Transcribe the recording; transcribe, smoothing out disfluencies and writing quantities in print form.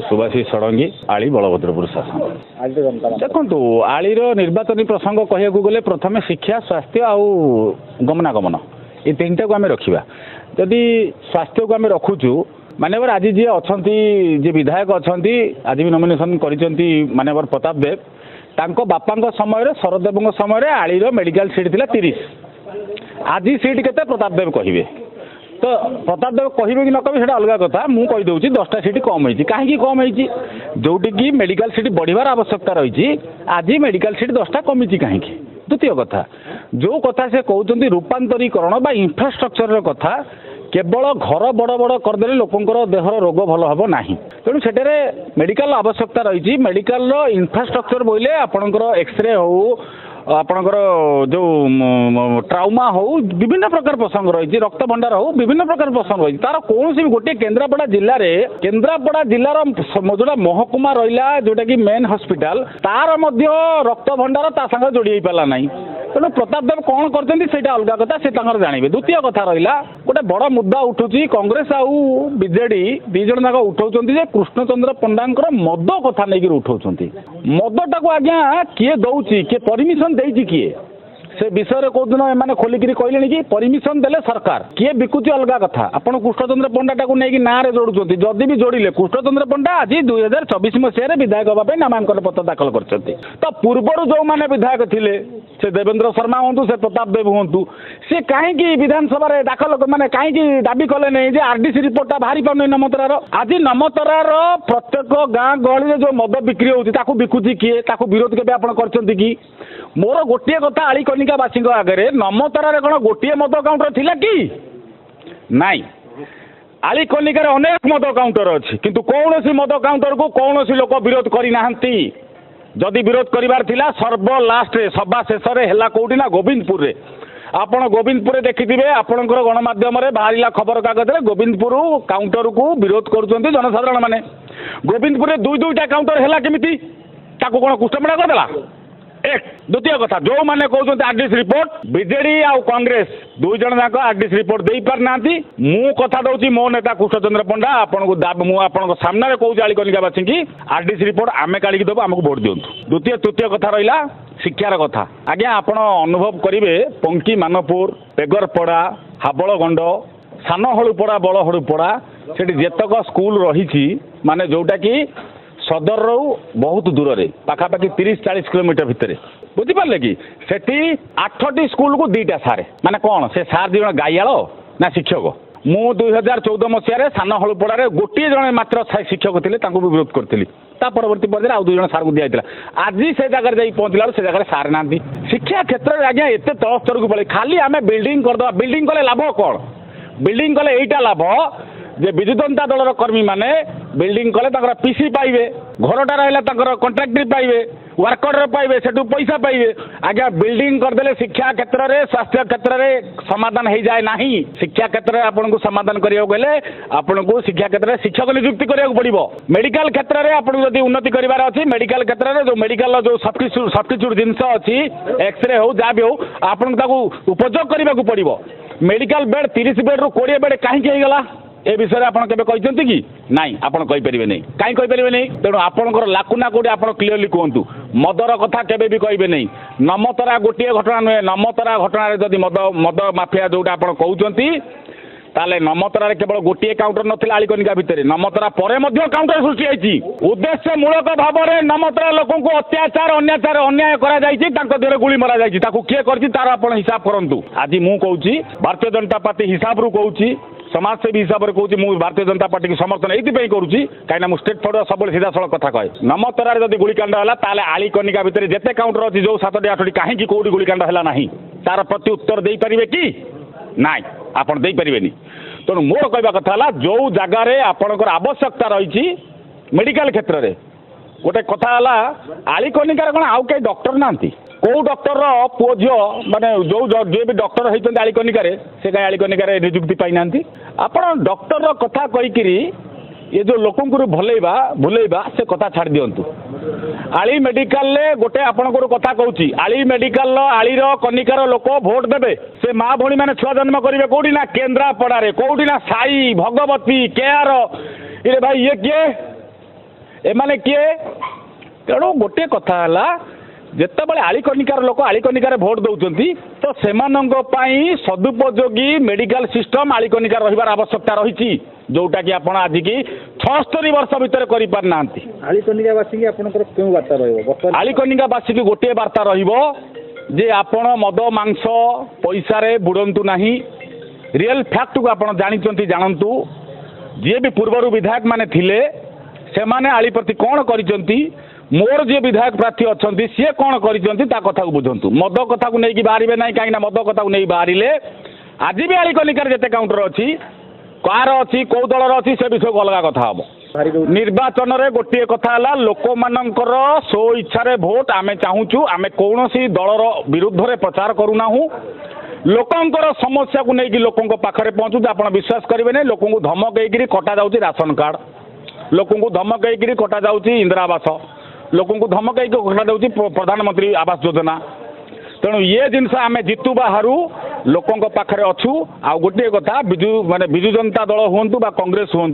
सुभाषी षडंगी आली बलभद्रपुर शासन देखु आलीर निर्वाचन प्रसंग कहया गले प्रथम शिक्षा स्वास्थ्य आउ गमनागमन ये तीन टाक आम रखा जदि स्वास्थ्य को आम रखुचु मानवर आज जी अच्छा जी विधायक अच्छा आज भी नॉमिनेशन करिसेंती मानवर प्रताप देव तांको बापा समय शरदेव समय आलीर मेडिकल सीट थिला 30 आज सीट केते प्रताप देव कहिबे तो प्रताप देव कहे कि न कहे से अलग कथा मुझे कहीदे 10टा सीट कम होती कहीं कम होती जोटि की मेडिकल सीट बढ़िबार आवश्यकता रही आज मेडिकल सीट 10टा कमी कहीं द्वितीय कथा जो कथा से कहते रूपांतरीकरण बा इंफ्रास्ट्रक्चर कथा केवल घर बड़ बड़ करदे लोकंर देहर रोग भल हम ना तेणु से मेडिकल आवश्यकता रही मेडिकल इंफ्रास्ट्रक्चर बोले आपणकर एक्सरे हो आपणकर जो ट्राउमा हो विभिन्न प्रकार प्रसंग रही रक्त भंडार हो विभिन्न प्रकार प्रसंग रही तार कौन भी गोटे केन्द्रापड़ा जिलार जोटा महकुमा रहा जोटा कि मेन हॉस्पिटल तार मध्य रक्त भंडार ता संगे जोड़ी पारा ना तेणु प्रताप देव कौन करते अलग कथा से जानवे द्वितीय कथा रहा गोटे बड़ मुद्दा उठुची कांग्रेस आउ बीजेडी दी जन जाक उठाउछन्ती जे कृष्णचंद्र पंडांकर मद कथा नहीं उठाउछन्ती मदटा को आज्ञा किए दौची किए परमिशन देइछि किए से विषय कौ दिन एम खोलिक कहले कि परमिशन देले सरकार किए बिकुची अलग कथा आपड़ कृष्णचंद्र पंडा को लेकिन ना जोड़ुंट जदि भी जोड़े कृष्णचंद्र पंडा आज 2024 मसीह विधायक हाँपाई नामांकन पत्र दाखल करते तो पूर्वर जो मैंने विधायक थे से देवेंद्र शर्मा हूँ से प्रताप देव हूँ सी कहीं विधानसभा दाखल माने कहीं दाबी कले नहीं आरडीसी रिपोर्टा बाहरी पार नमतरार आज नमतरार प्रत्येक गाँ गहली जो मद बिक्री होती बिकुची किए विरोध के करछन्ती कि मोर गोटे कथा आली कनिकावासी आगे नमतरार कौन गोटे मद काउंटर थिला कि नाई आली कनिकार अनेक मद काउंटर अच्छी किंतु कौन सी मद काउंटर को कौन सी लोक विरोध करना जदि विरोध करिवार थिला सर्व लास्ट सभा शेष है कौटी ना गोविंदपुर रे आपण गोविंदपुर देखिथिबे आपणकर गणमाध्यम बाहरिला खबर कागज गोविंदपुर काउंटर को विरोध करुछन्ती जनसाधारण माने गोविंदपुर दुईटा काउंटर है केमिति ताको कोन कुष्ठमणा करदेला एक द्वितीय कथा जो मैंने कहते आरडीसी रिपोर्ट बीजेडी आउ कांग्रेस दुई जन जाक आरडीसी रिपोर्ट दे पारना मु कथा दौची मो नेता कृष्णचंद्र पंडा आपन को मु आपन सामने कहूँ आली कनिकावासी की आरडीसी रिपोर्ट आमे काढ़ी देव आमको भोट दिंतु द्वितीय तृतीय कथा रहा शिक्षार कथा आज्ञा आपण अनुभव करेंगे पंकी मानपुर पेगरपड़ा हाबलगंड सान हलुपड़ा बड़ हलुपड़ा से जेतक स्कूल रही माने जोटा कि सदर बहुत दूर रे पाखापाखि 30-40 किलोमीटर भितर बुझिपारे कि सेठी 8टी स्कूल को 2टा सारे माने कौन से सार दी जन गाइयाल ना शिक्षक मु 2014 मसीह सान हलुपड़ा गोटे जन मात्र शिक्षक थे भी विरोध करी परवर्ती पर्यायर आउ 2 जन सार को दिया आज से जगह जाई पहुंचला से जगह सार ना शिक्षा क्षेत्र में आज्ञा एत तल स्तर को पड़े खाली आम बिल्डिंग करदे बिल्डिंग कले लाभ कौन बिल्डिंग कले यहीटा लाभ जे विजु जनता दलर कर्मी माने बिल्डिंग कले पीसी पाइबे घरटा रहा कंट्राक्टर पाइबे वर्कर पाइबे सेठू पैसा पाइबे आज्ञा बिल्डिंग करदेले शिक्षा क्षेत्र में स्वास्थ्य क्षेत्र में समाधान हो जाए ना शिक्षा क्षेत्र में आपको समाधान करा गले आपको शिक्षा क्षेत्र में शिक्षक नियुक्ति करा पड़ो मेडिकल क्षेत्र में आपको जब उन्नति करार अच्छी मेडिकल क्षेत्र में जो मेडिकल जो सब्स्टिट्यूट जिनस अच्छी एक्सरे हो जहाँ भी हो आपको उपयोग करने को पड़ो मेडिकल बेड 30 बेड रु 20 बेड कहीं गला ए विषय आप कहते कि नाई आपड़ कहींपारे नहीं कहीं कहींपारे नहीं तेणु आपंकर लाकुना कौटी आप क्लीयरली कहतु मदर कथा केवे भी कहे नहीं नमतरा गोटे घटना नुहे नमतरा घटना जदि मद माफिया जोटा आप कहते ताले नमतरार केवल गोटे काउंटर नथिला आलिकनिका भितर नमतरा परे मध्य काउंटर सृष्टि होईछि उद्देश्य मूलक भाव में नमतरा लोक को अत्याचार अन्याय करा जाईछि तांको देहरे गुली मरा जाईछि ताकू किए करछि तार आपण हिसाब करंतु आज मु कहूछि भारतीय जनता पार्टी हिसाब रु कहूछि समाजसेवी हिसाब से कहूँ मुझे भारतीय जनता पार्टी की समर्थन ये करुँची कहीं स्टेट फॉरवर्ड सब सीधा सड़क कथा कहे नमतरार जब गुलिकांड है ताले आली कनिका भितर जिते काउंटर अच्छी जो 7टी 8टी कहीं कौटी गुलिकांड है ना तार प्रति उत्तर दे पारे कि ना आप पारे तेणु मोर कहवा कथा जो जगार आपणकर आवश्यकता रही मेडिकल क्षेत्र में गोटे कथा आलिकनिकार कौन आउ कई डॉक्टर ना कौ डॉक्टर पुओ झील माने जो जे भी डॉक्टर होती आलिकनिकार से कहीं आलिकनिकार नियुक्ति पाई ना आप डॉक्टर कथा कहीकि ये जो लोक भुलैबा से कथा छाड़ दिंतु आली मेडिकल गोटे आपंकर कथा कहूँ आली मेडिकल आलीर कनिकार लोक भोट देवे से माँ भौणी मैंने छुआ जन्म करेंगे कौटी ना केन्द्रापड़ा कौटी ना साई भगवती केआर ये भाई ये किए एमाने किए तेणु गोटे कथा है जितेबाला आलिकनिकार लोक आलिकनिकार भोट दौरान तो से सदुपयोगी मेडिकल सिस्टम आलिकनिकार रही आवश्यकता रही जोटा कि आप आज की 76 वर्ष भितर करना आलिकनिकावासी आलिकनिकावासी की गोटे वार्ता जे आपण मद मांस पैसा बुड़ंतु नहीं रियल फैक्ट को आप जानतु जी भी पूर्वर विधायक माने थिले से माने आली प्रति कौन करिसंती मोर जे विधायक प्रार्थी अच्छा सी कौन करिसंती ता कथा को बुझंतु मद कथा को नहीं बाहर ना कहीं मद कथा को नहीं बाहर आज भी आलिकनिकार जिते काउंटर अच्छी कार अच्छी कौ दलर अच्छी से विषय को अलग कथा हम निर्वाचन में गोटे कथा है लोक मानकर स्व इच्छा भोट आमे चाहूँ आमे कौन दलर विरुद्ध में प्रचार करूना लोकंकर समस्या को लेकिन लोकों पाखे पहुँचू आप विश्वास करेंगे लोक धमक कटा जाऊँगी राशन कार्ड लोक धमक कटा जाऊँगी इंदिरा आवास लोक धमक कटा जाऊँगी प्रधानमंत्री आवास योजना तेणु ये जिनस आम जितु बाहर लोकों पाखे अच्छू आ गोटे कथा बिजु माने बिजु जनता दल हूँ कांग्रेस हूँ